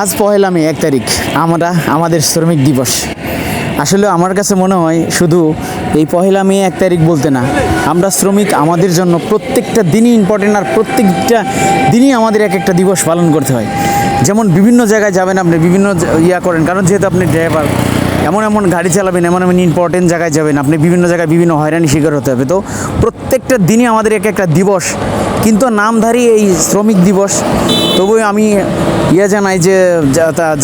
আজ পহেলা মে 1 তারিখ আমরা আমাদের শ্রমিক দিবস। আসলে আমার কাছে মনে হয় শুধু এই পহেলা মে 1 তারিখ বলতে না, আমরা শ্রমিক, আমাদের জন্য প্রত্যেকটা দিনই ইম্পর্টেন্ট, আর প্রত্যেকটা দিনই আমাদের এক একটা দিবস পালন করতে হয়। যেমন বিভিন্ন জায়গায় যাবেন, আপনি বিভিন্ন করেন, কারণ যেহেতু আপনি ড্রাইভার, এমন এমন গাড়ি চালাবেন, এমন এমন ইম্পর্টেন্ট জায়গায় যাবেন, আপনি বিভিন্ন জায়গায় বিভিন্ন হয়রানি শিকার হতে হবে। তো প্রত্যেকটা দিনই আমাদের এক একটা দিবস, কিন্তু নামধারী এই শ্রমিক দিবস। তবুও আমি জানাই যে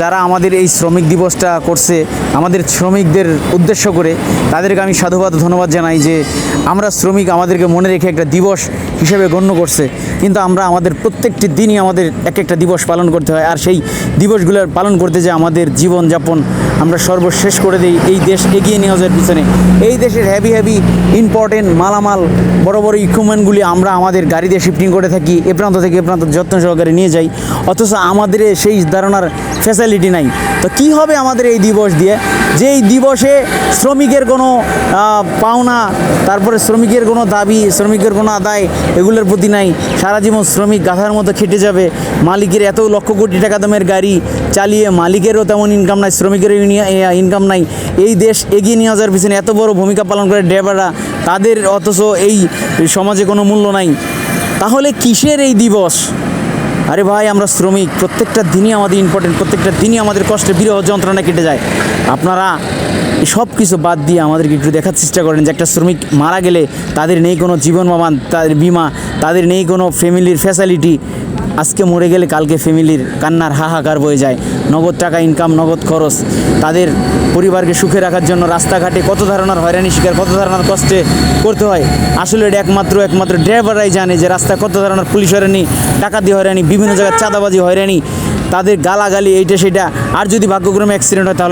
যারা আমাদের এই শ্রমিক দিবসটা করছে, আমাদের শ্রমিকদের উদ্দেশ্য করে, তাদেরকে আমি সাধুবাদ ধন্যবাদ জানাই যে আমরা শ্রমিক, আমাদেরকে মনে রেখে একটা দিবস হিসেবে গণ্য করছে। কিন্তু আমরা আমাদের প্রত্যেকটি দিনই আমাদের এক একটা দিবস পালন করতে হয়, আর সেই দিবসগুলো পালন করতে যে আমাদের জীবনযাপন আমরা সর্বশেষ করে দিই এই দেশ এগিয়ে নিয়ে যাওয়ার পিছনে। এই দেশের হেভি ইম্পর্টেন্ট মালামাল, বড় বড় ইকুইপমেন্টগুলি আমরা আমাদের গাড়ি দিয়ে শিফটিং করে থাকি, এ প্রান্ত থেকে এ প্রান্ত যত্ন সহকারে নিয়ে যাই, অথচ আমাদের সেই ধারণার ফ্যাসিলিটি নাই। তো কী হবে আমাদের এই দিবস দিয়ে, যে এই দিবসে শ্রমিকের কোনো পাওনা, তারপরে শ্রমিকের কোনো দাবি, শ্রমিকের কোনো আদায়, এগুলোর প্রতি নাই। সারা জীবন শ্রমিক গাধার মতো খেটে যাবে। মালিকের এত লক্ষ কোটি টাকা দামের গাড়ি চালিয়ে মালিকেরও তেমন ইনকাম নাই, শ্রমিকেরও ইনকাম নাই। এই দেশ এগিয়ে নিয়ে যাওয়ার পিছনে এত বড় ভূমিকা পালন করে ড্রাইভাররা, তাদের অথচ এই সমাজে কোনো মূল্য নাই। তাহলে কিসের এই দিবস? আরে ভাই, আমরা শ্রমিক, প্রত্যেকটা দিনই আমাদের ইম্পর্টেন্ট, প্রত্যেকটা দিনই আমাদের কষ্টে বিরহ যন্ত্রণা কেটে যায়। আপনারা সব কিছু বাদ দিয়ে আমাদেরকে একটু দেখার চেষ্টা করেন যে একটা শ্রমিক মারা গেলে তাদের নেই কোনো জীবন প্রমাণ, তাদের বিমা, তাদের নেই কোনো ফ্যামিলির ফ্যাসিলিটি। আজকে মরে গেলে কালকে ফ্যামিলির কান্নার হাহাকার বয়ে যায়। নগদ টাকা ইনকাম, নগদ খরচ, তাদের পরিবারকে সুখে রাখার জন্য রাস্তাঘাটে কত ধরনের হয়রানি শিকার, কত ধরনের কষ্টে করতে হয়। আসলে এটা একমাত্র ড্রাইভাররাই জানে যে রাস্তায় কত ধরনের পুলিশ হয়রানি, ডাকাতি হয়রানি, বিভিন্ন জায়গায় চাঁদাবাজি হয়রানি, তাদের গালাগালি, এইটা সেটা। আর যদি ভাগ্যক্রমে অ্যাক্সিডেন্ট হয় তাহলে